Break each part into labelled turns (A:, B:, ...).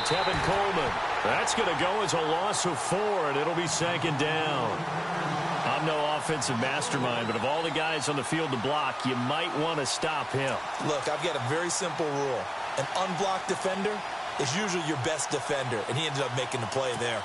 A: Tevin Coleman. That's going to go as a loss of 4, and it'll be 2nd down. I'm no offensive mastermind, but of all the guys on the field to block, you might want to stop him.
B: Look, I've got a very simple rule. An unblocked defender is usually your best defender, and he ended up making the play there.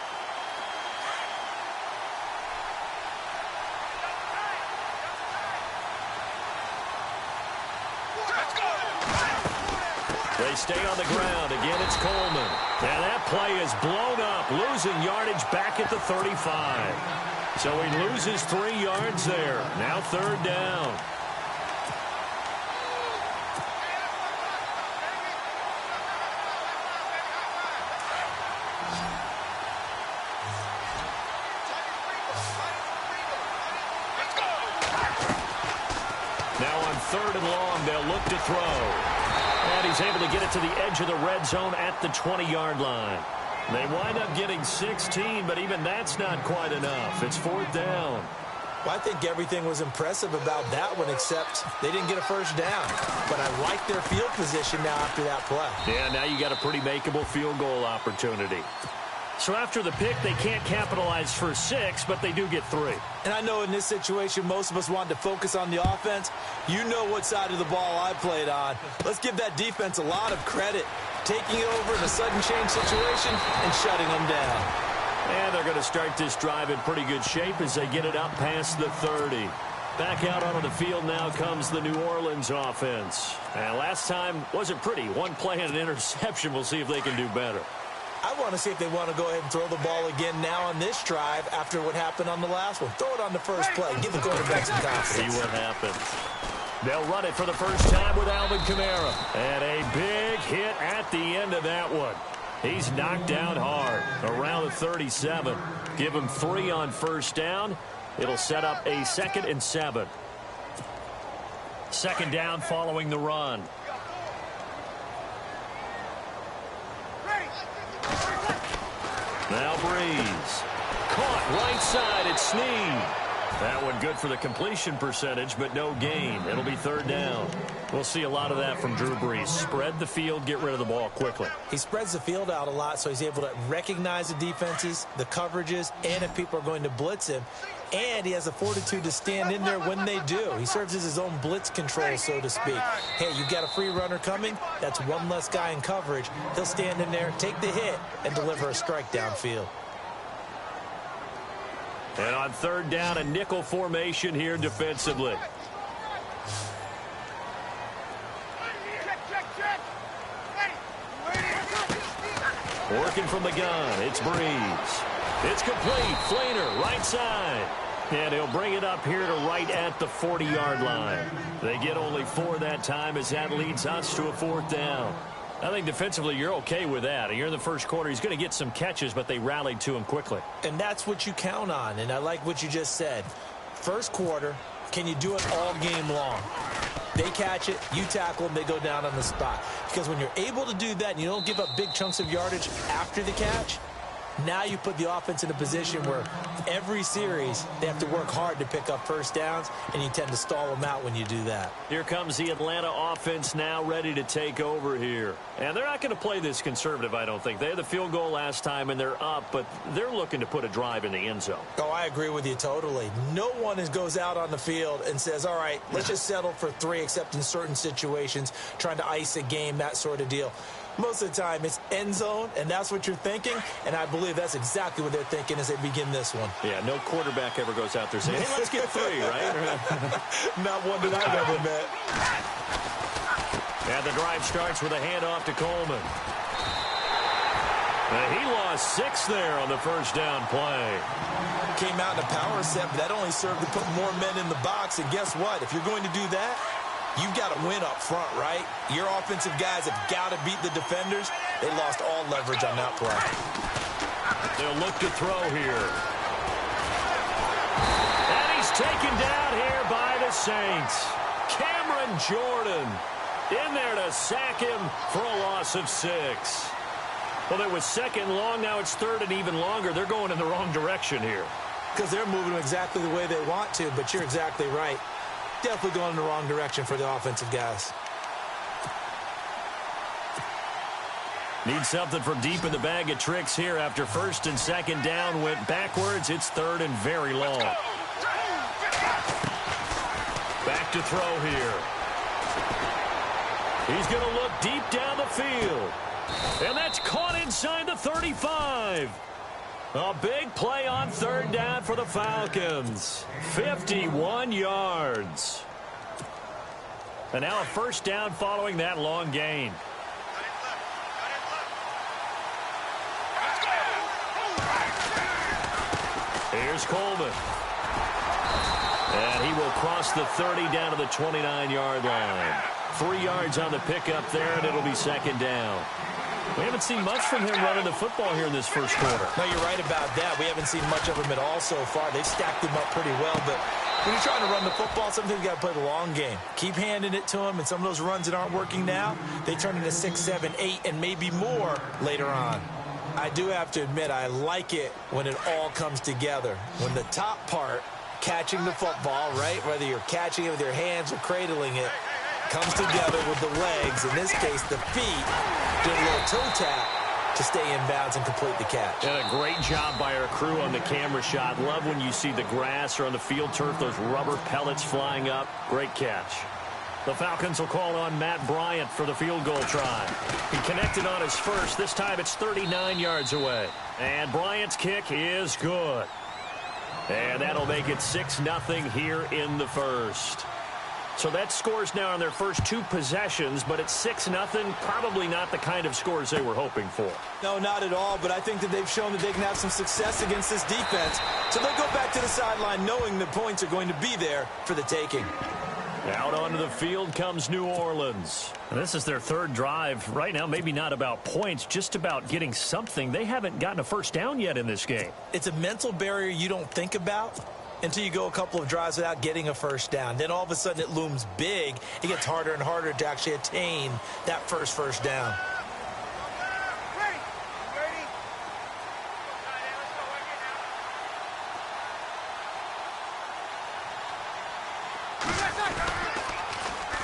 A: They stay on the ground. Again, it's Coleman. And that play is blown up, losing yardage back at the 35. So he loses 3 yards there. Now 3rd down. Now on 3rd and long, they'll look to throw. And he's able to get it to the edge of the red zone at the 20-yard line. They wind up getting 16, but even that's not quite enough. It's 4th down.
B: Well, I think everything was impressive about that one, except they didn't get a first down. But I like their field position now after that play.
A: Yeah, now you got a pretty makeable field goal opportunity. So after the pick, they can't capitalize for 6, but they do get 3.
B: And I know in this situation, most of us want to focus on the offense. You know what side of the ball I played on. Let's give that defense a lot of credit. Taking it over in a sudden change situation and shutting them down.
A: And they're going to start this drive in pretty good shape as they get it up past the 30. Back out onto the field now comes the New Orleans offense. And last time wasn't pretty. 1 play and an interception. We'll see if they can do better.
B: I want to see if they want to go ahead and throw the ball again now on this drive after what happened on the last one. Throw it on the first play. Give the quarterback some confidence.
A: See what happens. They'll run it for the first time with Alvin Kamara. And a big hit at the end of that one. He's knocked down hard around the 37. Give him 3 on first down. It'll set up a 2nd and 7. 2nd down following the run. Now Breeze. Caught right side. It's Snead. That one good for the completion percentage, but no gain. It'll be 3rd down. We'll see a lot of that from Drew Brees. Spread the field, get rid of the ball quickly.
B: He spreads the field out a lot, so he's able to recognize the defenses, the coverages, and if people are going to blitz him. And he has the fortitude to stand in there when they do. He serves as his own blitz control, so to speak. Hey, you've got a free runner coming. That's 1 less guy in coverage. He'll stand in there, take the hit, and deliver a strike downfield.
A: And on 3rd down, a nickel formation here defensively. Working from the gun, it's Breeze. It's complete. Flainer, right side. And he'll bring it up here to right at the 40-yard line. They get only 4 that time as that leads us to a 4th down. I think defensively you're okay with that. You're in the first quarter. He's going to get some catches, but they rallied to him quickly.
B: And that's what you count on, and I like what you just said. First quarter, can you do it all game long? They catch it, you tackle them, they go down on the spot. Because when you're able to do that and you don't give up big chunks of yardage after the catch, now you put the offense in a position where every series they have to work hard to pick up first downs, and you tend to stall them out when you do that.
A: Here comes the Atlanta offense now ready to take over here. And they're not going to play this conservative, I don't think. They had the field goal last time, and they're up, but they're looking to put a drive in the end zone.
B: Oh, I agree with you totally. No one goes out on the field and says, all right, let's just settle for 3, except in certain situations, trying to ice a game, that sort of deal. Most of the time, it's end zone, and that's what you're thinking, and I believe that's exactly what they're thinking as they begin this one.
A: Yeah, no quarterback ever goes out there saying, hey, let's get 3, right?
B: Not one that I've ever met.
A: And the drive starts with a handoff to Coleman. And he lost 6 there on the first down play.
B: Came out in a power set, but that only served to put more men in the box, and guess what? If you're going to do that, you've got to win up front, right? Your offensive guys have got to beat the defenders. They lost all leverage on that play.
A: They'll look to throw here. And he's taken down here by the Saints. Cameron Jordan in there to sack him for a loss of 6. Well, it was 2nd long. Now it's 3rd and even longer. They're going in the wrong direction here.
B: Because they're moving exactly the way they want to, but you're exactly right. Definitely going in the wrong direction for the offensive guys.
A: Need something from deep in the bag of tricks here after first and second down went backwards. It's third and very long. Back to throw here. He's going to look deep down the field. And that's caught inside the 35. A big play on third down for the Falcons. 51 yards. And now a first down following that long gain. Here's Coleman. And he will cross the 30 down to the 29-yard line. 3 yards on the pickup there, and it'll be second down. We haven't seen much from him running the football here in this first quarter.
B: No, you're right about that. We haven't seen much of him at all so far. They've stacked him up pretty well, but when you're trying to run the football, sometimes you got to play the long game. Keep handing it to him, and some of those runs that aren't working now, they turn into 6, 7, 8, and maybe more later on. I do have to admit, I like it when it all comes together. When the top part, catching the football, right, whether you're catching it with your hands or cradling it, comes together with the legs, in this case the feet, do a little toe tap to stay in bounds and complete the catch.
A: And a great job by our crew on the camera shot. Love when you see the grass or on the field turf, those rubber pellets flying up. Great catch. The Falcons will call on Matt Bryant for the field goal try. He connected on his first. This time it's 39 yards away. And Bryant's kick is good. And that'll make it 6-0 here in the first. So that scores now on their first 2 possessions, but it's 6-0. Probably not the kind of scores they were hoping for.
B: No, not at all, but I think that they've shown that they can have some success against this defense. So they'll go back to the sideline knowing the points are going to be there for the taking.
A: Out onto the field comes New Orleans. And this is their third drive. Right now, maybe not about points, just about getting something. They haven't gotten a first down yet in this game.
B: It's a mental barrier you don't think about until you go a couple of drives without getting a first down. Then all of a sudden it looms big. It gets harder and harder to actually attain that first down.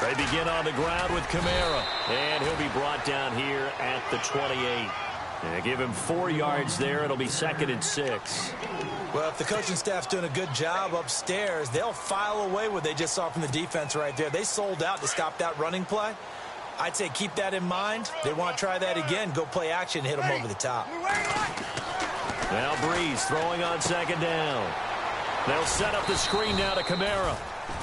A: They begin on the ground with Kamara, and he'll be brought down here at the 28. And give him 4 yards there. It'll be 2nd and 6.
B: Well, if the coaching staff's doing a good job upstairs, they'll file away what they just saw from the defense right there. They sold out to stop that running play. I'd say keep that in mind. They want to try that again. Go play action, hit them over the top.
A: Now Breeze throwing on 2nd down. They'll set up the screen now to Kamara.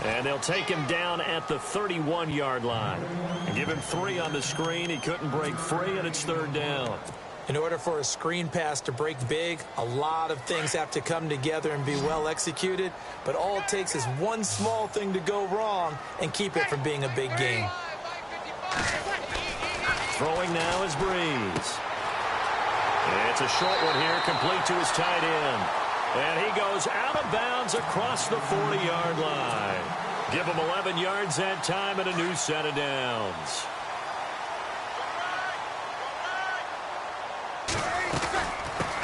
A: And they'll take him down at the 31-yard line. And give him 3 on the screen. He couldn't break free, and it's 3rd down.
B: In order for a screen pass to break big, a lot of things have to come together and be well executed. But all it takes is one small thing to go wrong and keep it from being a big game.
A: Throwing now is Breeze. It's a short one here, complete to his tight end. And he goes out of bounds across the 40-yard line. Give him 11 yards that time and a new set of downs.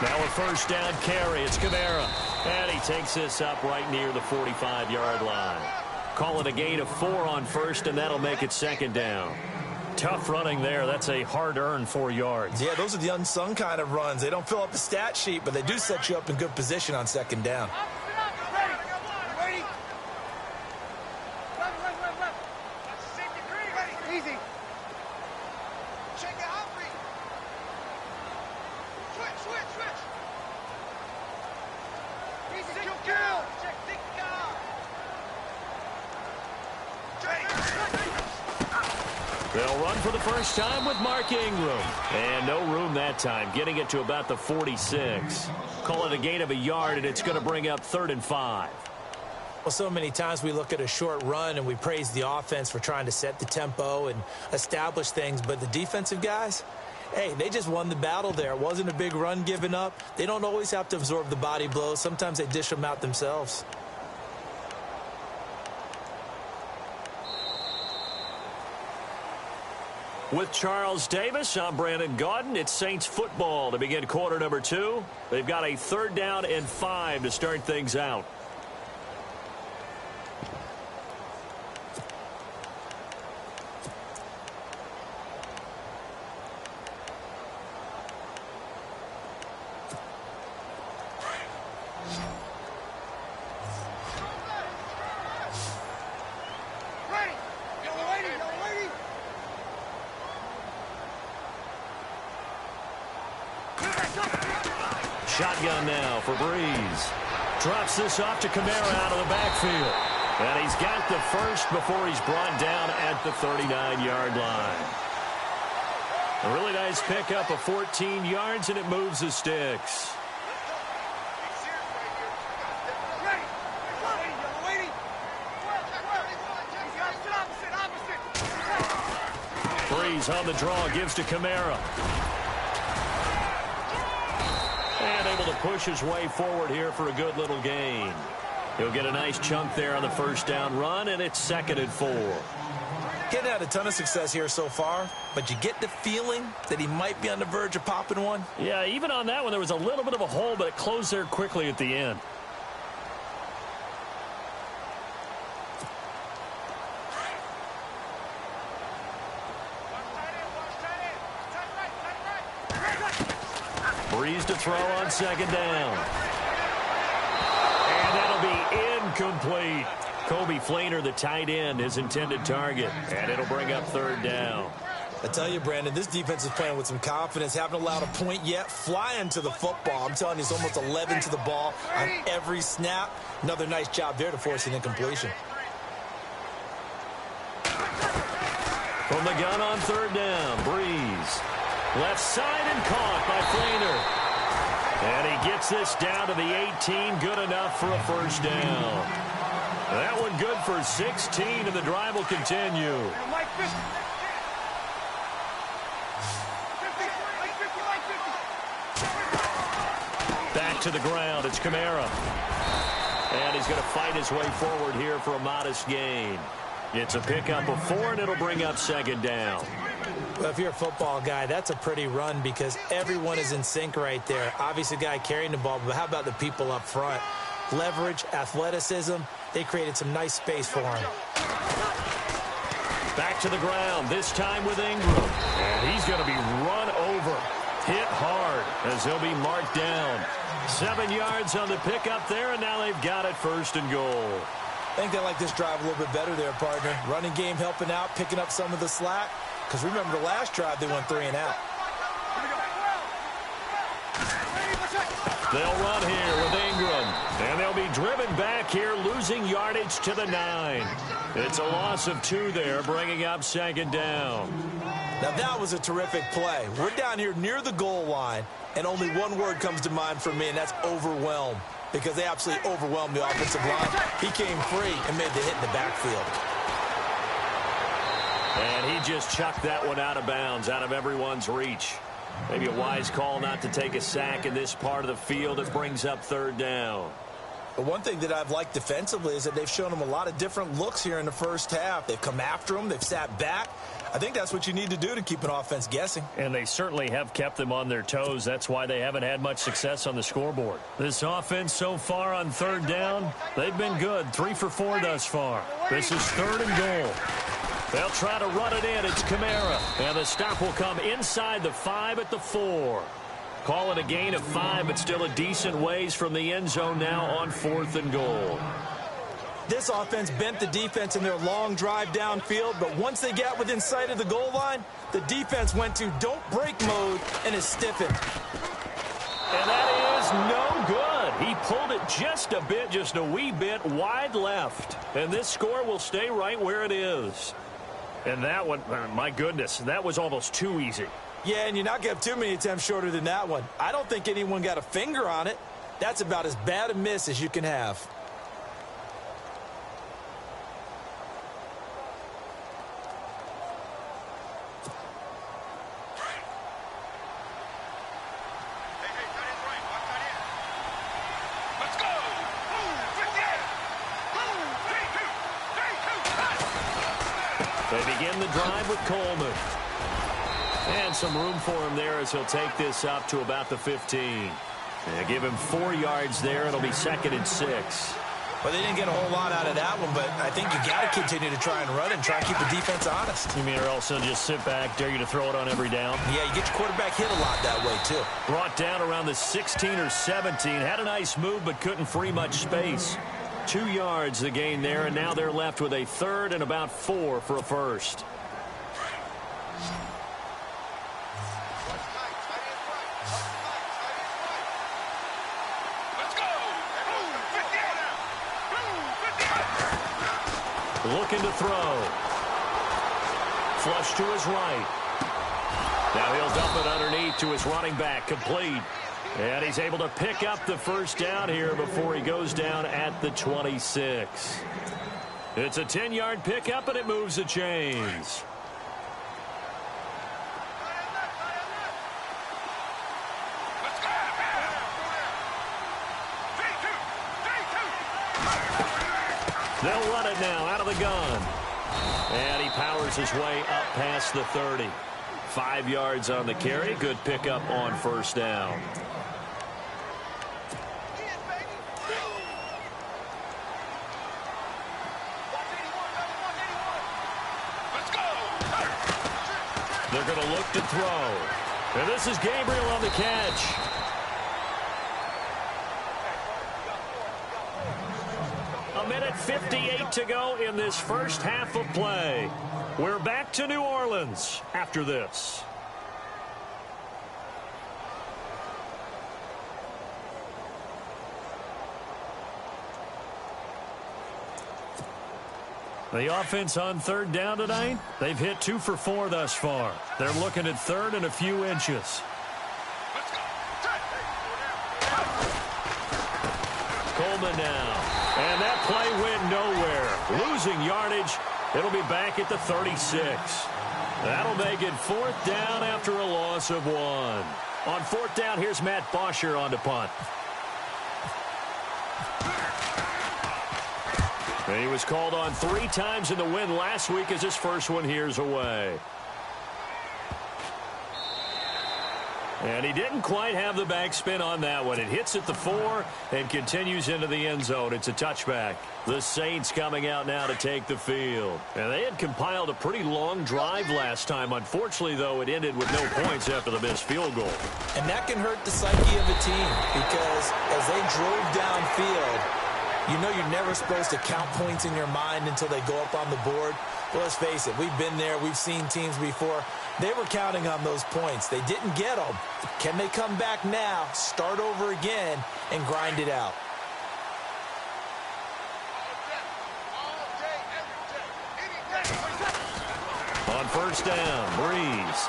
A: Now a first down carry. It's Kamara. And he takes this up right near the 45-yard line. Call it a gain of 4 on first, and that'll make it 2nd down. Tough running there. That's a hard-earned 4 yards.
B: Yeah, those are the unsung kind of runs. They don't fill up the stat sheet, but they do set you up in good position on 2nd down.
C: Easy.
A: They'll run for the first time with Mark Ingram. And no room that time, getting it to about the 46. Call it a gain of a yard, and it's going to bring up 3rd and 5.
B: Well, so many times we look at a short run and we praise the offense for trying to set the tempo and establish things, but the defensive guys, hey, they just won the battle there. It wasn't a big run given up. They don't always have to absorb the body blows. Sometimes they dish them out themselves.
A: With Charles Davis, I'm Brandon Gaudin. It's Saints football to begin quarter number 2. They've got a 3rd down and 5 to start things out. shotgun now for Breeze. Drops this off to Kamara out of the backfield. And he's got the first before he's brought down at the 39-yard line. A really nice pickup of 14 yards, and it moves the sticks. Breeze on the draw, gives to Kamara. And able to push his way forward here for a good little gain. He'll get a nice chunk there on the first down run, and it's 2nd and 4.
B: Getting had a ton of success here so far, but you get the feeling that he might be on the verge of popping one.
A: Yeah, even on that one, there was a little bit of a hole, but it closed there quickly at the end. Breeze to throw on 2nd down. And that'll be incomplete. Kobe Flainer, the tight end, his intended target. And it'll bring up 3rd down.
B: I tell you, Brandon, this defense is playing with some confidence. Haven't allowed a point yet. Flying to the football. I'm telling you, it's almost 11 to the ball on every snap. Another nice job there to force an incompletion.
A: From the gun on 3rd down, Breeze. Left side and caught by Flainer. And he gets this down to the 18. Good enough for a first down. That one good for 16, and the drive will continue. Back to the ground. It's Kamara. And he's going to fight his way forward here for a modest gain. It's a pickup of 4, and it'll bring up 2nd down.
B: Well, if you're a football guy, that's a pretty run because everyone is in sync right there. Obviously, the guy carrying the ball, but how about the people up front? Leverage, athleticism, they created some nice space for him.
A: Back to the ground, this time with Ingram. And he's going to be run over, hit hard as he'll be marked down. 7 yards on the pickup there, and now they've got it 1st and goal.
B: I think they like this drive a little bit better there, partner. Running game helping out, picking up some of the slack. Because remember the last drive, they went 3 and out.
A: They'll run here with Ingram. And they'll be driven back here, losing yardage to the 9. It's a loss of 2 there, bringing up 2nd down.
B: Now that was a terrific play. We're down here near the goal line, and only one word comes to mind for me, and that's overwhelmed. Because they absolutely overwhelmed the offensive line. He came free and made the hit in the backfield.
A: And he just chucked that one out of bounds, out of everyone's reach. Maybe a wise call not to take a sack in this part of the field. It brings up 3rd down.
B: But one thing that I've liked defensively is that they've shown them a lot of different looks here in the first half. They've come after them. They've sat back. I think that's what you need to do to keep an offense guessing.
A: And they certainly have kept them on their toes. That's why they haven't had much success on the scoreboard. This offense so far on 3rd down, they've been good. 3 for 4 thus far. This is 3rd and goal. They'll try to run it in. It's Kamara. And the stop will come inside the 5 at the 4. Call it a gain of 5, but still a decent ways from the end zone now on 4th and goal.
B: This offense bent the defense in their long drive downfield, but once they got within sight of the goal line, the defense went to don't break mode and is stiffened.
A: And that is no good. He pulled it just a bit, just a wee bit wide left. And this score will stay right where it is. And that one, my goodness, that was almost too easy.
B: Yeah, and you're not going to have too many attempts shorter than that one. I don't think anyone got a finger on it. That's about as bad a miss as you can have.
A: They begin the drive with Coleman. And some room for him there as he'll take this up to about the 15. And give him 4 yards there. It'll be 2nd and 6.
B: Well, they didn't get a whole lot out of that one, but I think you got to continue to try and run and try and keep the defense honest.
A: You mean or else they'll just sit back, dare you to throw it on every down?
B: Yeah, you get your quarterback hit a lot that way, too.
A: Brought down around the 16 or 17. Had a nice move, but couldn't free much space. 2 yards the gain there, and now they're left with a 3rd and about 4 for a first. looking to throw. Flush to his right. Now he'll dump it underneath to his running back, complete. And he's able to pick up the first down here before he goes down at the 26. It's a 10-yard pickup, and it moves the chains. They'll run it now out of the gun. And he powers his way up past the 30. 5 yards on the carry. Good pickup on first down. They're going to look to throw. And this is Gabriel on the catch. A minute 58 to go in this first half of play. We're back to New Orleans after this. The offense on third down tonight, they've hit 2 for 4 thus far. They're looking at third and a few inches. Coleman now. And that play went nowhere. Losing yardage. It'll be back at the 36. That'll make it 4th down after a loss of 1. On 4th down, here's Matt Bosher on to punt. And he was called on 3 times in the win last week as his first one here's away. And he didn't quite have the backspin on that one. It hits at the 4 and continues into the end zone. It's a touchback. The Saints coming out now to take the field. And they had compiled a pretty long drive last time. Unfortunately, though, it ended with no points after the missed field goal.
B: And that can hurt the psyche of a team because as they drove downfield, you know you're never supposed to count points in your mind until they go up on the board. Well, let's face it, we've been there. We've seen teams before. They were counting on those points. They didn't get them. Can they come back now, start over again, and grind it out?
A: On first down, Breeze.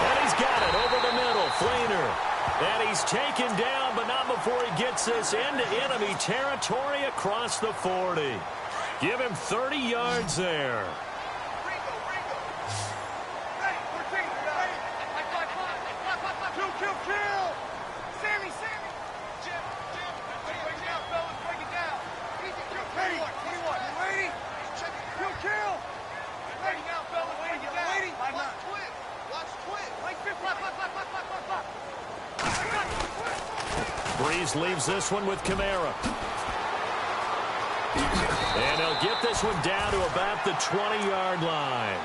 A: And he's got it over the middle, Flainer. And he's taken down, but not before he gets this into enemy territory across the 40. Give him 30 yards there. Breeze leaves this one with Kamara. And he'll get this one down to about the 20-yard line.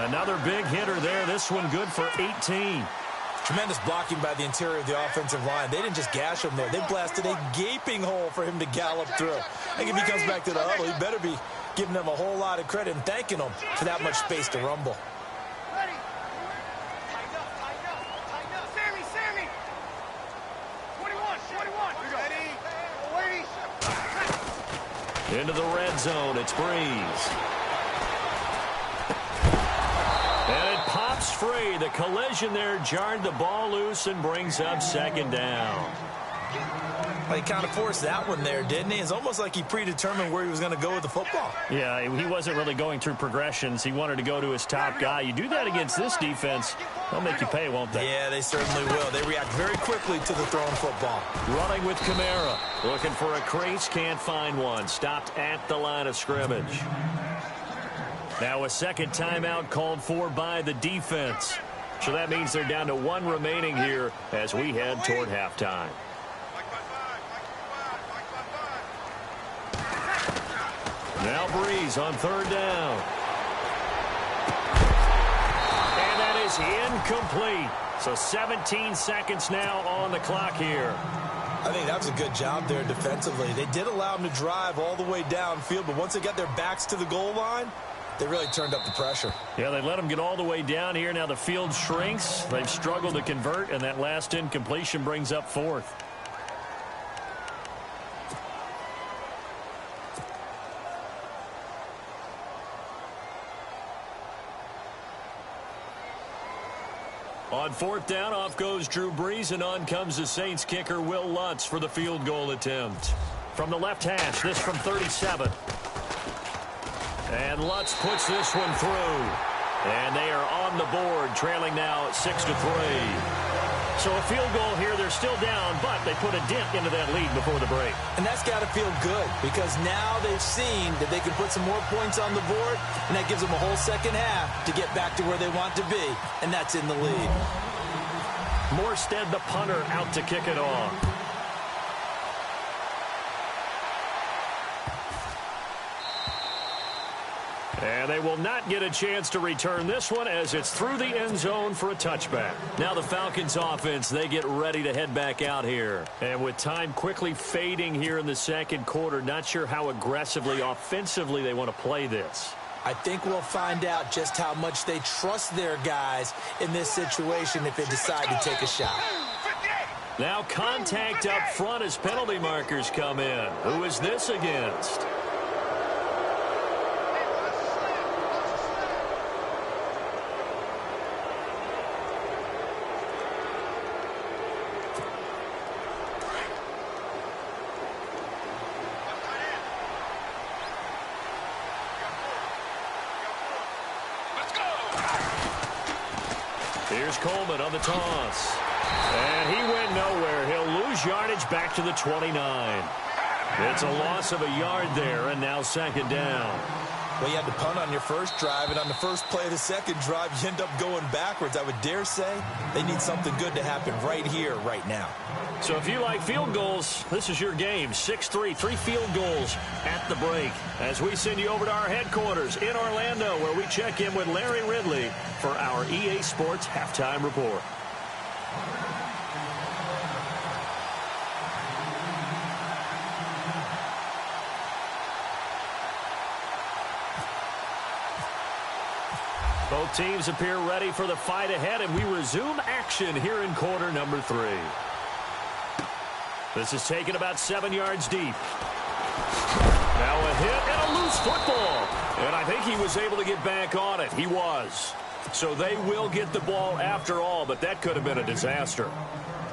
A: Another big hitter there. This one good for 18.
B: Tremendous blocking by the interior of the offensive line. They didn't just gash him there. They blasted a gaping hole for him to gallop through. I think if he comes back to the huddle, he better be giving them a whole lot of credit and thanking them for that much space to rumble.
A: Into the red zone, it's Breeze. And it pops free. The collision there jarred the ball loose and brings up second down.
B: Well, he kind of forced that one there, didn't he? It's almost like he predetermined where he was going to go with the football.
A: Yeah, he wasn't really going through progressions. He wanted to go to his top guy. You do that against this defense, they'll make you pay, won't they?
B: Yeah, they certainly will. They react very quickly to the thrown football.
A: Running with Kamara. Looking for a crease, can't find one. Stopped at the line of scrimmage. Now a second timeout called for by the defense. So that means they're down to 1 remaining here as we head toward halftime. Now Breeze on third down. And that is incomplete. So 17 seconds now on the clock here.
B: I think that was a good job there defensively. They did allow them to drive all the way downfield, but once they got their backs to the goal line, they really turned up the pressure.
A: Yeah, they let them get all the way down here. Now the field shrinks. They've struggled to convert, and that last incompletion brings up 4th. On fourth down, off goes Drew Brees, and on comes the Saints kicker, Will Lutz, for the field goal attempt. From the left hash, this from 37. And Lutz puts this one through. And they are on the board, trailing now 6-3. So a field goal here, they're still down, but they put a dent into that lead before the break.
B: And that's got to feel good, because now they've seen that they can put some more points on the board, and that gives them a whole second half to get back to where they want to be, and that's in the lead.
A: Morstead, the punter, out to kick it off. And they will not get a chance to return this one, as it's through the end zone for a touchback. Now the Falcons offense, they get ready to head back out here. And with time quickly fading here in the second quarter, not sure how aggressively, offensively they want to play this.
B: I think we'll find out just how much they trust their guys in this situation if they decide to take a shot.
A: Now contact up front as penalty markers come in. Who is this against? Here's Coleman on the toss. And he went nowhere. He'll lose yardage back to the 29. It's a loss of a yard there, and now second down.
B: Well, you had to punt on your first drive, and on the first play of the second drive, you end up going backwards. I would dare say they need something good to happen right here, right now.
A: So if you like field goals, this is your game. 6-3, 3 field goals at the break. As we send you over to our headquarters in Orlando, where we check in with Larry Ridley for our EA Sports Halftime Report. Both teams appear ready for the fight ahead, and we resume action here in quarter number 3. This is taken about 7 yards deep. Now a hit and a loose football. And I think he was able to get back on it. He was. So they will get the ball after all, but that could have been a disaster.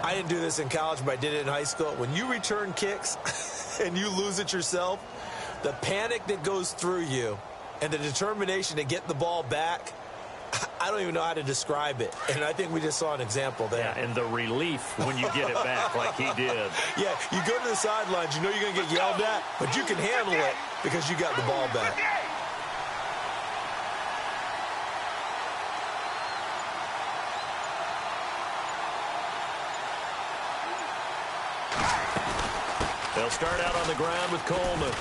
B: I didn't do this in college, but I did it in high school. When you return kicks and you lose it yourself, the panic that goes through you and the determination to get the ball back, I don't even know how to describe it. And I think we just saw an example there.
A: Yeah, and the relief when you get it back like he did.
B: Yeah, you go to the sidelines, you know you're going to get yelled at, but you can handle it because you got the ball back.
A: They'll start out on the ground with Coleman.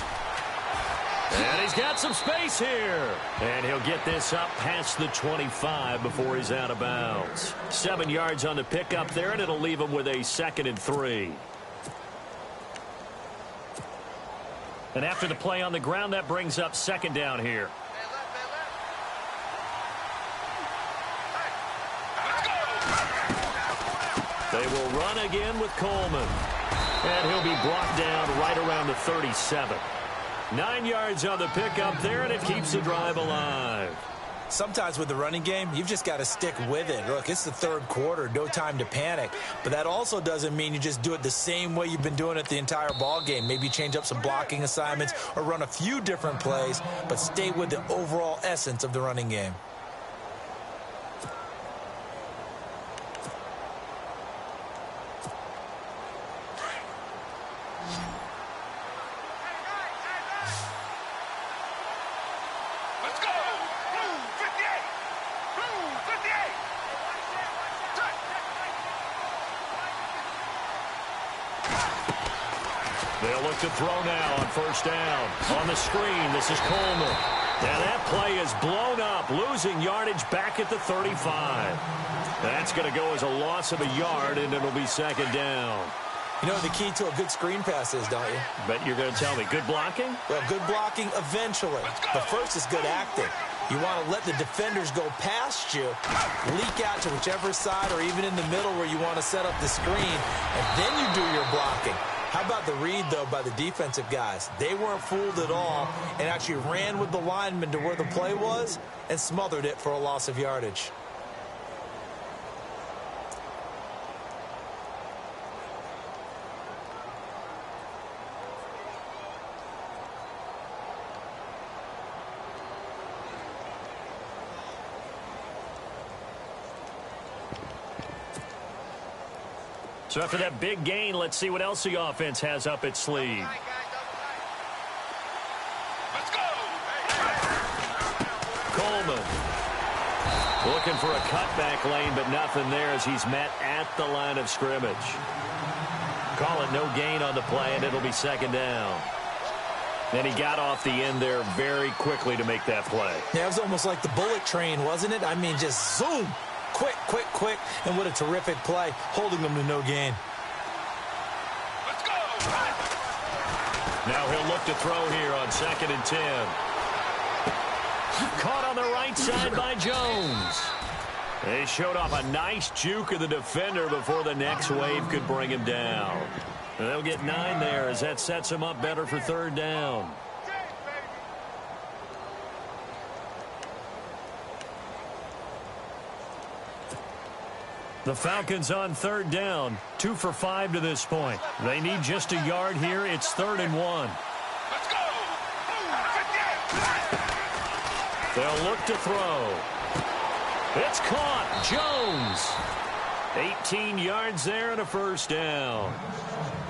A: And he's got some space here. And he'll get this up past the 25 before he's out of bounds. 7 yards on the pickup there, and it'll leave him with a 2nd and 3. And after the play on the ground, that brings up second down here. They will run again with Coleman. And he'll be brought down right around the 37. 9 yards on the pickup there, and it keeps the drive alive.
B: Sometimes with the running game, you've just got to stick with it. Look, it's the third quarter, no time to panic. But that also doesn't mean you just do it the same way you've been doing it the entire ball game. Maybe change up some blocking assignments or run a few different plays, but stay with the overall essence of the running game.
A: They'll look to throw now on first down. On the screen, this is Coleman. And that play is blown up, losing yardage back at the 35. That's going to go as a loss of a yard, and it'll be second down.
B: You know what the key to a good screen pass is, don't you?
A: Bet you're going to tell me. Good blocking?
B: Well, good blocking eventually. But first is good acting. You want to let the defenders go past you, leak out to whichever side or even in the middle where you want to set up the screen, and then you do your blocking. How about the read, though, by the defensive guys? They weren't fooled at all and actually ran with the lineman to where the play was and smothered it for a loss of yardage.
A: So after that big gain, let's see what else the offense has up its sleeve.
C: Let's go.
A: Coleman looking for a cutback lane, but nothing there as he's met at the line of scrimmage. Call it no gain on the play, and it'll be second down. And he got off the end there very quickly to make that play.
B: Yeah, it was almost like the bullet train, wasn't it? I mean, just zoom. Quick, quick, quick. And what a terrific play, holding them to no gain.
C: Let's go.
A: Now he'll look to throw here on 2nd and 10. Caught on the right side by Jones. They showed off a nice juke of the defender before the next wave could bring him down. And they'll get 9 there as that sets him up better for 3rd down. The Falcons on 3rd down, 2 for 5 to this point. They need just a yard here. It's 3rd and 1.
C: Let's go.
A: They'll look to throw. It's caught. Jones. 18 yards there and a 1st down.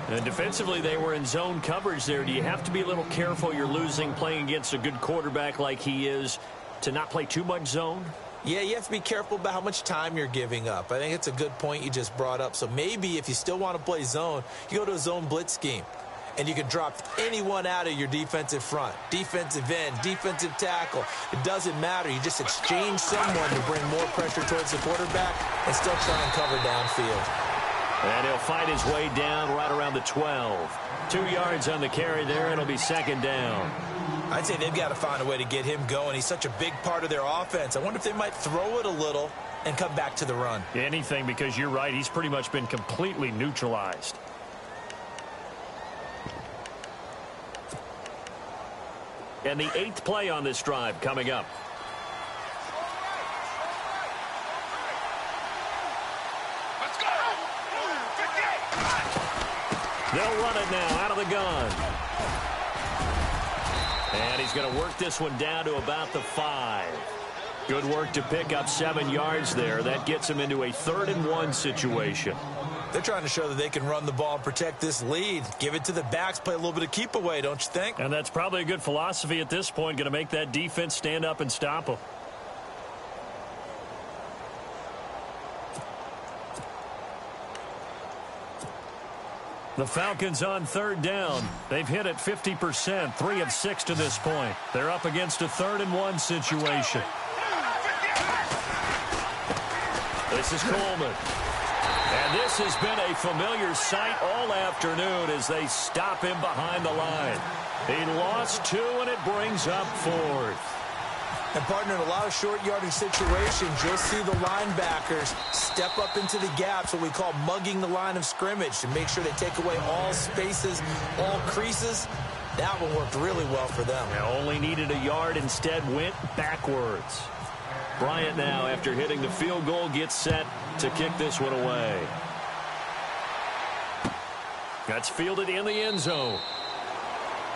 A: And defensively, they were in zone coverage there. Do you have to be a little careful? You're losing playing against a good quarterback like he is to not play too much zone?
B: Yeah, you have to be careful about how much time you're giving up. I think it's a good point you just brought up. So maybe if you still want to play zone, you go to a zone blitz scheme. And you can drop anyone out of your defensive front, defensive end, defensive tackle. It doesn't matter. You just exchange someone to bring more pressure towards the quarterback and still try and cover downfield.
A: And he'll fight his way down right around the 12. 2 yards on the carry there, and it'll be 2nd down.
B: I'd say they've got to find a way to get him going. He's such a big part of their offense. I wonder if they might throw it a little and come back to the run.
A: Anything, because you're right. He's pretty much been completely neutralized. And the 8th play on this drive coming up.
C: Let's go.
A: They'll run it now out of the gun. And he's going to work this one down to about the 5. Good work to pick up 7 yards there. That gets him into a 3rd and 1 situation.
B: They're trying to show that they can run the ball and protect this lead. Give it to the backs, play a little bit of keep away, don't you think?
A: And that's probably a good philosophy at this point, going to make that defense stand up and stop them. The Falcons on 3rd down. They've hit it 50%, 3 of 6 to this point. They're up against a 3rd and 1 situation. This is Coleman. And this has been a familiar sight all afternoon as they stop him behind the line. He lost 2, and it brings up 4th.
B: And, partner, in a lot of short yardage situations, you'll see the linebackers step up into the gaps, what we call mugging the line of scrimmage, to make sure they take away all spaces, all creases. That one worked really well for them.
A: Only needed a yard, instead went backwards. Bryant now, after hitting the field goal, gets set to kick this one away. That's fielded in the end zone.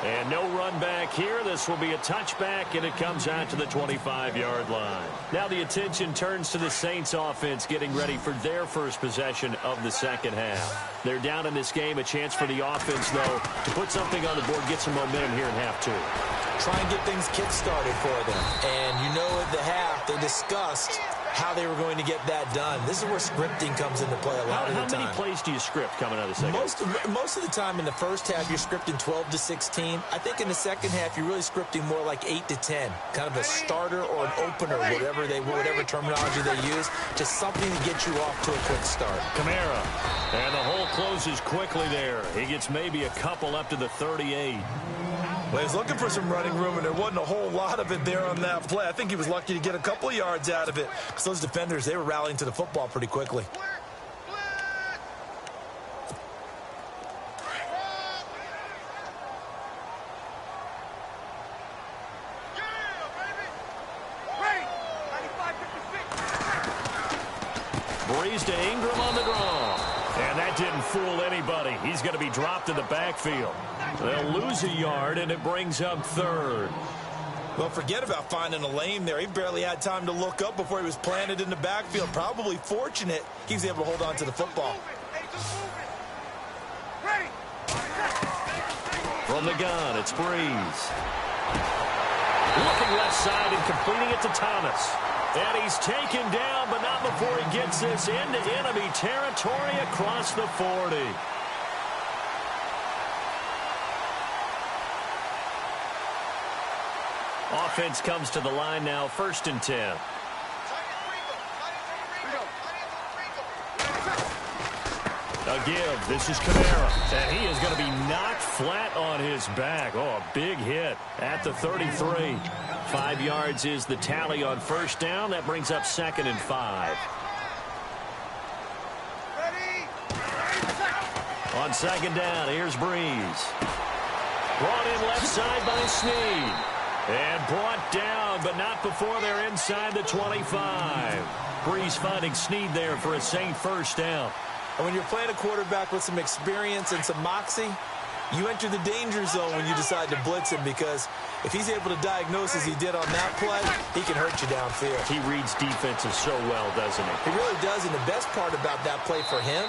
A: And no run back here. This will be a touchback, and it comes out to the 25-yard line. Now the attention turns to the Saints offense getting ready for their first possession of the second half. They're down in this game. A chance for the offense, though, to put something on the board, get some momentum here in half 2.
B: Try and get things kick-started for them. And you know at the half they discussed how they were going to get that done. This is where scripting comes into play a lot of the time.
A: How many plays do you script coming out of the second half?
B: Most of the time in the first half, you're scripting 12 to 16. I think in the second half, you're really scripting more like 8 to 10. Kind of a starter or an opener, whatever terminology they use, just something to get you off to a quick start.
A: Kamara. And the hole closes quickly there. He gets maybe a couple up to the 38.
B: Well, he was looking for some running room, and there wasn't a whole lot of it there on that play. I think he was lucky to get a couple of yards out of it, because those defenders, they were rallying to the football pretty quickly.
A: Breeze to Ingram on the draw. And that didn't fool anybody. He's going to be dropped in the backfield. They'll lose a yard, and it brings up 3rd.
B: Well, forget about finding a lane there. He barely had time to look up before he was planted in the backfield. Probably fortunate he was able to hold on to the football.
A: From the gun, it's Breeze. Looking left side and completing it to Thomas. And he's taken down, but not before he gets this into enemy territory across the 40. Offense comes to the line now, 1st and 10. A give. This is Kamara. And he is going to be knocked flat on his back. Oh, a big hit at the 33. 5 yards is the tally on 1st down. That brings up 2nd and 5. On 2nd down, here's Breeze. Brought in left side by Snead. And brought down, but not before they're inside the 25. Breeze finding Snead there for a Saint 1st down.
B: And when you're playing a quarterback with some experience and some moxie, you enter the danger zone when you decide to blitz him, because if he's able to diagnose as he did on that play, he can hurt you downfield.
A: He reads defenses so well, doesn't he?
B: He really does, and the best part about that play for him,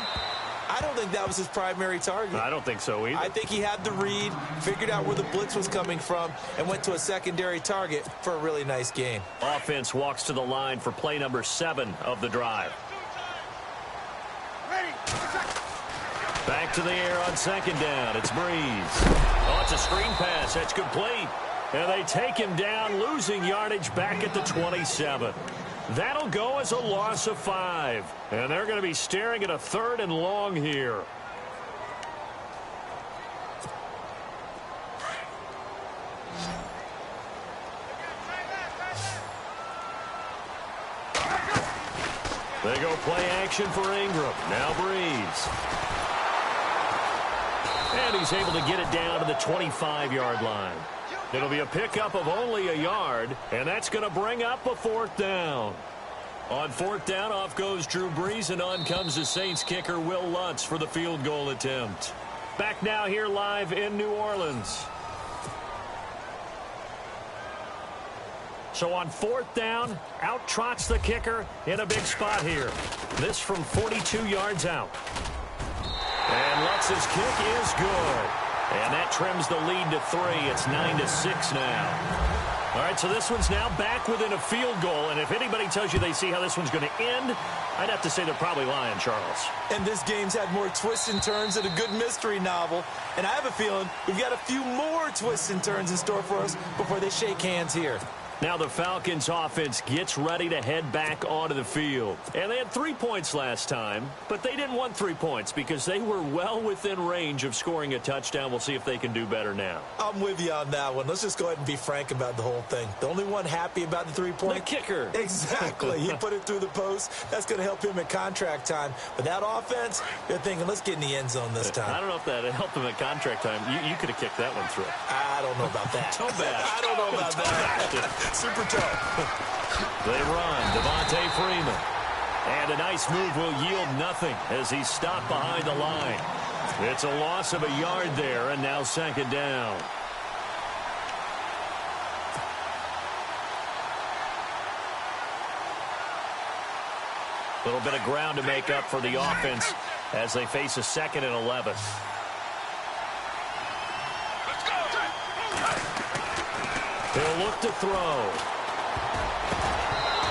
B: I don't think that was his primary target.
A: I don't think so either.
B: I think he had the read, figured out where the blitz was coming from, and went to a secondary target for a really nice game.
A: Offense walks to the line for play number 7 of the drive. Back to the air on 2nd down. It's Breeze. Oh, it's a screen pass. That's complete. And they take him down, losing yardage back at the 27. That'll go as a loss of 5. And they're going to be staring at a 3rd and long here. They go play action for Ingram. Now Breeze. And he's able to get it down to the 25-yard line. It'll be a pickup of only a yard, and that's going to bring up a 4th down. On 4th down, off goes Drew Brees, and on comes the Saints kicker, Will Lutz, for the field goal attempt. Back now here live in New Orleans. So on 4th down, out trots the kicker in a big spot here. This from 42 yards out. And Lutz's kick is good. And that trims the lead to 3. It's 9-6 now. All right, so this one's now back within a field goal. And if anybody tells you they see how this one's going to end, I'd have to say they're probably lying, Charles.
B: And this game's had more twists and turns than a good mystery novel. And I have a feeling we've got a few more twists and turns in store for us before they shake hands here.
A: Now the Falcons offense gets ready to head back onto the field. And they had 3 points last time, but they didn't want 3 points because they were well within range of scoring a touchdown. We'll see if they can do better now.
B: I'm with you on that one. Let's just go ahead and be frank about the whole thing. The only one happy about the 3-point?
A: The kicker.
B: Exactly. He put it through the post. That's going to help him at contract time. But that offense, they're thinking, let's get in the end zone this time.
A: I don't know if that helped him at contract time. You could have kicked that one through.
B: I don't know about that.
A: Toe bash.
B: I don't know about that. Super tough.
A: They run. Devontae Freeman. And a nice move will yield nothing as he's stopped behind the line. It's a loss of a yard there, and now 2nd down. A little bit of ground to make up for the offense as they face a 2nd and 11. He'll look to throw.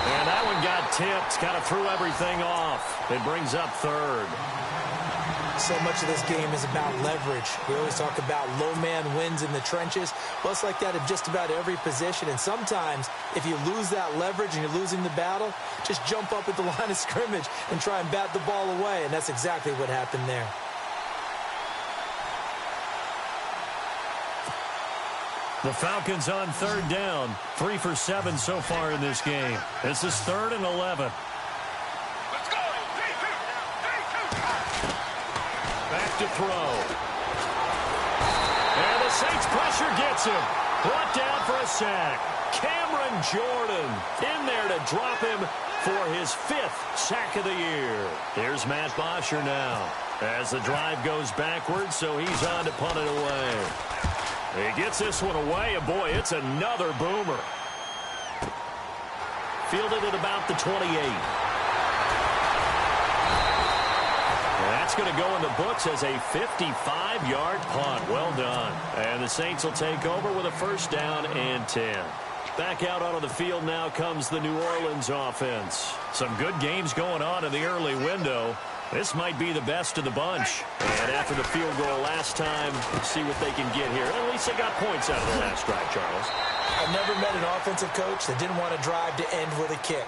A: And that one got tipped. Kind of threw everything off. It brings up 3rd.
B: So much of this game is about leverage. We always talk about low man wins in the trenches. Well, it's like that in just about every position. And sometimes, if you lose that leverage and you're losing the battle, just jump up at the line of scrimmage and try and bat the ball away. And that's exactly what happened there.
A: The Falcons on 3rd down. 3 for 7 so far in this game. This is 3rd and 11.
C: Let's go.
A: Back to throw. And the Saints pressure gets him. Brought down for a sack. Cameron Jordan in there to drop him for his 5th sack of the year. Here's Matt Bosher now as the drive goes backwards, so he's on to punt it away. He gets this one away, and boy, it's another boomer. Fielded at about the 28. That's going to go in the books as a 55-yard punt. Well done. And the Saints will take over with a first down and 10. Back out onto the field now comes the New Orleans offense. Some good games going on in the early window. This might be the best of the bunch. And after the field goal last time, let's see what they can get here. At least they got points out of the last drive, Charles.
B: I've never met an offensive coach that didn't want to drive to end with a kick.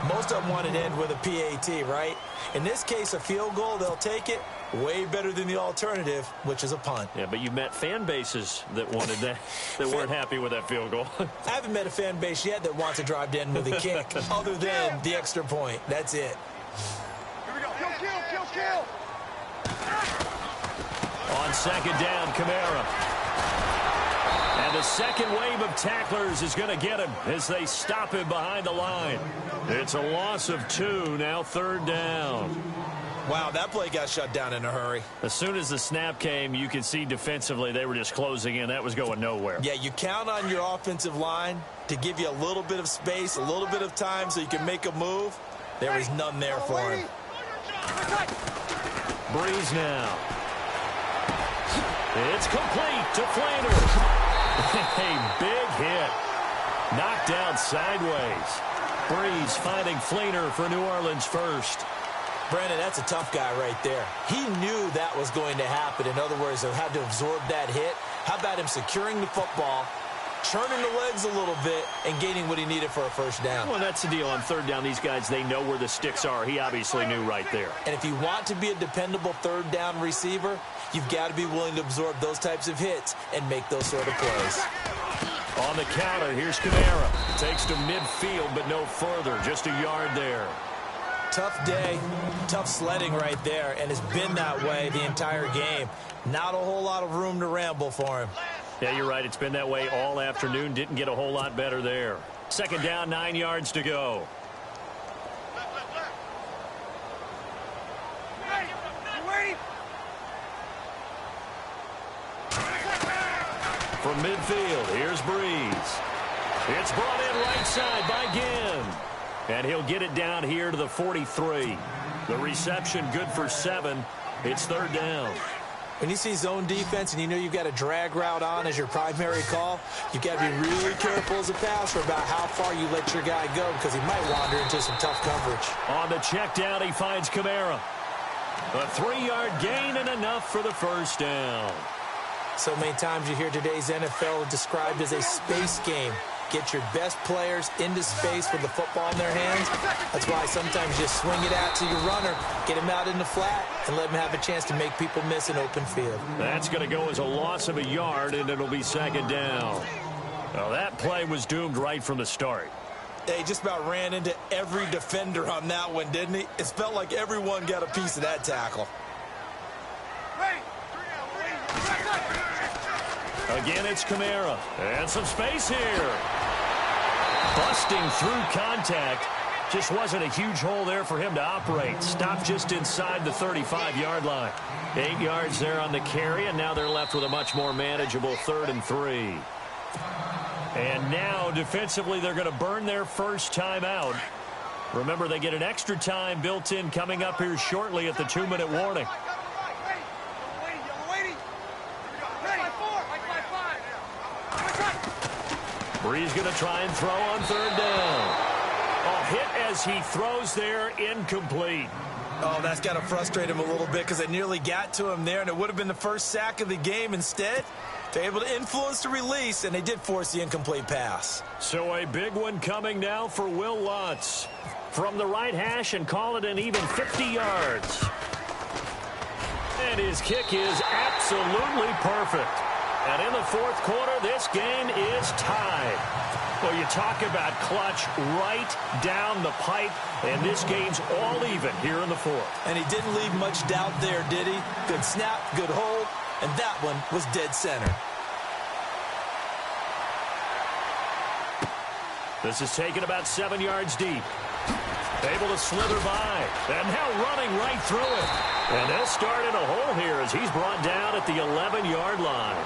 B: Most of them want to end with a PAT, right? In this case, a field goal, they'll take it. Way better than the alternative, which is a punt.
A: Yeah, but you've met fan bases that wanted that, that weren't happy with that field goal.
B: I haven't met a fan base yet that wants to drive to end with a kick, other than the extra point. That's it.
C: Here we go. Kill.
A: On second down, Kamara. And the second wave of tacklers is going to get him as they stop him behind the line. It's a loss of 2, now third down.
B: Wow, that play got shut down in a hurry.
A: As soon as the snap came, you could see defensively they were just closing in. That was going nowhere.
B: Yeah, you count on your offensive line to give you a little bit of space, a little bit of time so you can make a move. There was none there for him.
A: Breeze now. It's complete to Flanders. A big hit. Knocked down sideways. Breeze finding Flainer for New Orleans first.
B: Brandon, that's a tough guy right there. He knew that was going to happen. In other words, he had to absorb that hit. How about him securing the football, churning the legs a little bit, and gaining what he needed for a first down?
A: Well, that's the deal. On third down, these guys, they know where the sticks are. He obviously knew right there.
B: And if you want to be a dependable third down receiver, you've got to be willing to absorb those types of hits and make those sort of plays.
A: On the counter, here's Kamara. Takes to midfield, but no further. Just a yard there.
B: Tough day, tough sledding right there, and it's been that way the entire game. Not a whole lot of room to ramble for him.
A: Yeah, you're right. It's been that way all afternoon. Didn't get a whole lot better there. Second down, 9 yards to go. From midfield, here's Breeze. It's brought in right side by Ginn. And he'll get it down here to the 43. The reception good for 7. It's third down.
B: When you see zone defense and you know you've got a drag route on as your primary call, you've got to be really careful as a passer about how far you let your guy go because he might wander into some tough coverage.
A: On the check down, he finds Kamara. A 3-yard gain and enough for the first down.
B: So many times you hear today's NFL described as a space game. Get your best players into space with the football in their hands. That's why sometimes you just swing it out to your runner, get him out in the flat, and let him have a chance to make people miss an open field.
A: That's going to go as a loss of a yard, and it'll be second down. Well, that play was doomed right from the start.
B: He just about ran into every defender on that one, didn't he? It felt like everyone got a piece of that tackle.
A: Again, it's Kamara. And some space here. Busting through contact. Just wasn't a huge hole there for him to operate. Stopped just inside the 35-yard line. 8 yards there on the carry, and now they're left with a much more manageable 3rd and 3. And now, defensively, they're going to burn their first time out. Remember, they get an extra time built in coming up here shortly at the 2-minute warning. Breeze going to try and throw on third down. Oh, hit as he throws there, incomplete.
B: Oh, that's got to frustrate him a little bit because it nearly got to him there, and it would have been the first sack of the game. Instead, they're able to influence the release, and they did force the incomplete pass.
A: So a big one coming now for Will Lutz. From the right hash and call it an even 50 yards. And his kick is absolutely perfect. And in the fourth quarter, this game is tied. Well, you talk about clutch right down the pipe, and this game's all even here in the fourth.
B: And he didn't leave much doubt there, did he? Good snap, good hold, and that one was dead center.
A: This is taken about 7 yards deep. Able to slither by, and now running right through it. And they'll start in a hole here as he's brought down at the 11-yard line.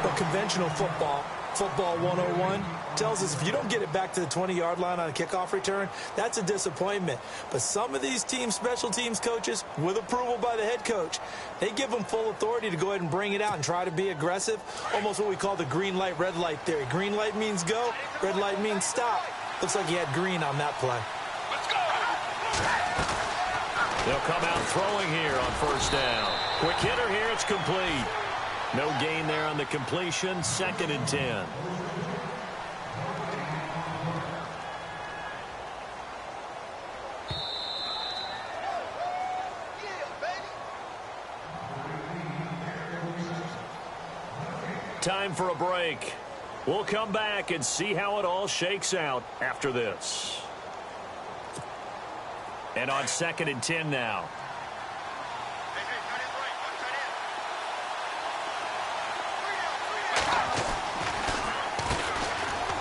B: But conventional football Football 101 tells us if you don't get it back to the 20-yard line on a kickoff return, that's a disappointment. But some of these teams, special teams coaches, with approval by the head coach, they give them full authority to go ahead and bring it out and try to be aggressive, almost what we call the green light, red light theory. Green light means go, red light means stop. Looks like he had green on that play.
C: Let's go!
A: They'll come out throwing here on first down. Quick hitter here, it's complete. No gain there on the completion, 2nd and 10. Time for a break. We'll come back and see how it all shakes out after this. And on 2nd and 10 now.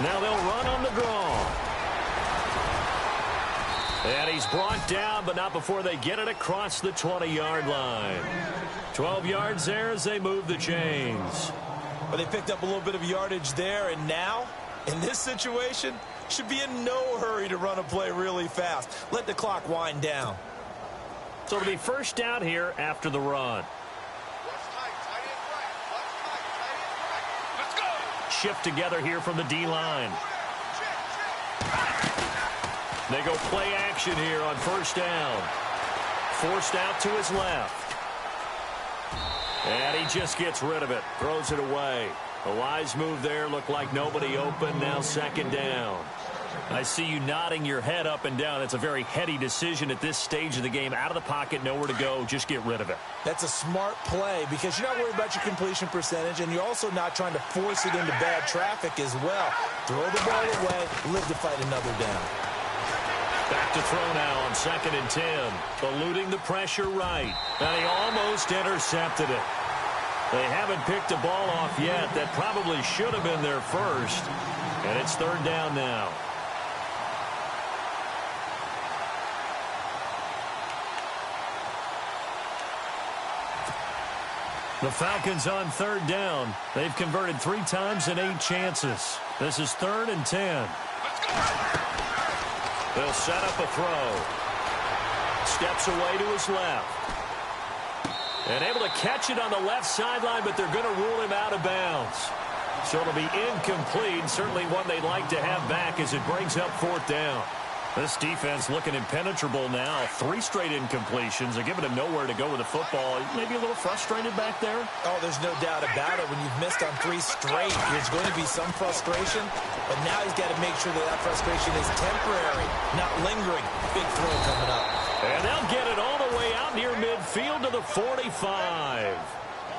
A: Now they'll run on the draw. And he's brought down, but not before they get it across the 20-yard line. 12 yards there as they move the chains.
B: Well, they picked up a little bit of yardage there, and now, in this situation, should be in no hurry to run a play really fast. Let the clock wind down.
A: So it'll be first down here after the run.
C: Let's go!
A: Shift together here from the D-line. They go play action here on first down. Forced out to his left. And he just gets rid of it. Throws it away. A wise move there. Looked like nobody open. Now 2nd down. I see you nodding your head up and down. It's a very heady decision at this stage of the game. Out of the pocket, nowhere to go. Just get rid of it.
B: That's a smart play because you're not worried about your completion percentage, and you're also not trying to force it into bad traffic as well. Throw the ball away, live to fight another down.
A: Back to throw now on 2nd and 10. Eluding the pressure right. And he almost intercepted it. They haven't picked a ball off yet. That probably should have been their first. And it's 3rd down now. The Falcons on 3rd down. They've converted 3 times in 8 chances. This is 3rd and 10.
C: Let's go!
A: They'll set up a throw. Steps away to his left. And able to catch it on the left sideline, but they're going to rule him out of bounds. So it'll be incomplete. Certainly one they'd like to have back as it brings up 4th down. This defense looking impenetrable now. 3 straight incompletions. They're giving him nowhere to go with the football. Maybe a little frustrated back there?
B: Oh, there's no doubt about it. When you've missed on 3 straight, there's going to be some frustration. But now he's got to make sure that that frustration is temporary, not lingering. Big throw coming up.
A: And they'll get it all the way out near midfield to the 45.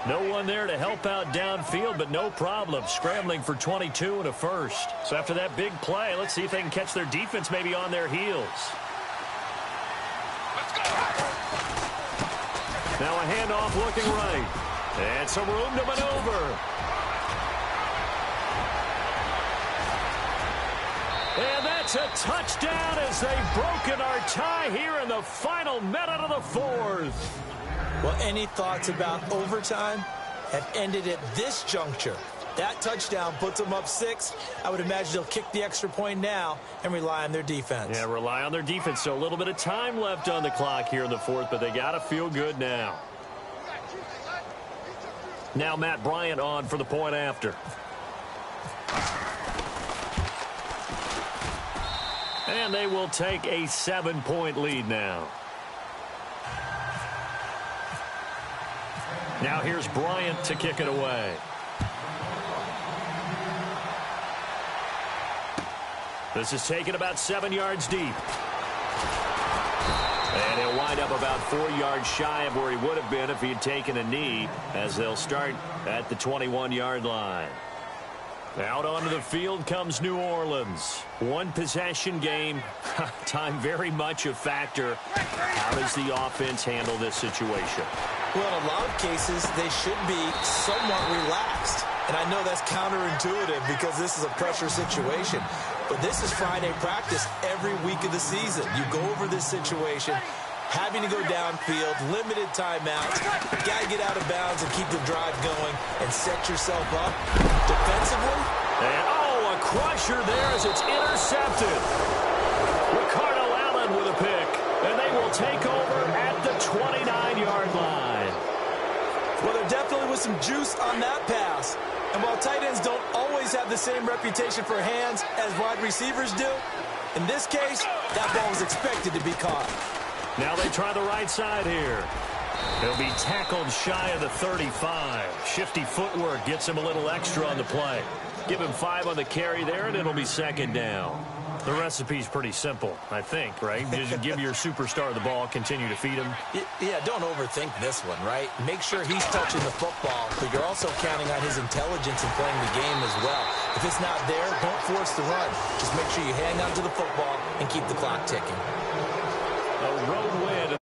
A: No one there to help out downfield, but no problem. Scrambling for 22 and a first. So after that big play, let's see if they can catch their defense maybe on their heels.
C: Let's go!
A: Now a handoff looking right. And some room to maneuver. And that's a touchdown as they've broken our tie here in the final minute of the 4th.
B: Well, any thoughts about overtime have ended at this juncture. That touchdown puts them up 6. I would imagine they'll kick the extra point now and rely on their defense.
A: Yeah, rely on their defense. So a little bit of time left on the clock here in the 4th, but they got to feel good now. Now Matt Bryant on for the point after. And they will take a 7-point lead now. Now here's Bryant to kick it away. This is taken about 7 yards deep. And he'll wind up about 4 yards shy of where he would have been if he had taken a knee, as they'll start at the 21-yard line. Out onto the field comes New Orleans. One possession game. Time very much a factor. How does the offense handle this situation?
B: Well, in a lot of cases, they should be somewhat relaxed. And I know that's counterintuitive because this is a pressure situation. But this is Friday practice every week of the season. You go over this situation, having to go downfield, limited timeouts. Got to get out of bounds and keep the drive going and set yourself up defensively
A: And, oh, a crusher there as it's intercepted. Ricardo Allen with a pick. And they will take over at the 29-yard line.
B: Well, there definitely was some juice on that pass. And while tight ends don't always have the same reputation for hands as wide receivers do, in this case, that ball was expected to be caught.
A: Now they try the right side here. He'll be tackled shy of the 35. Shifty footwork gets him a little extra on the play. Give him 5 on the carry there, and it'll be second down. The recipe's pretty simple, I think, right? Just give your superstar the ball, continue to feed him.
B: Yeah, don't overthink this one, right? Make sure he's touching the football, but you're also counting on his intelligence in playing the game as well. If it's not there, don't force the run. Just make sure you hang on to the football and keep the clock ticking.
A: A road win.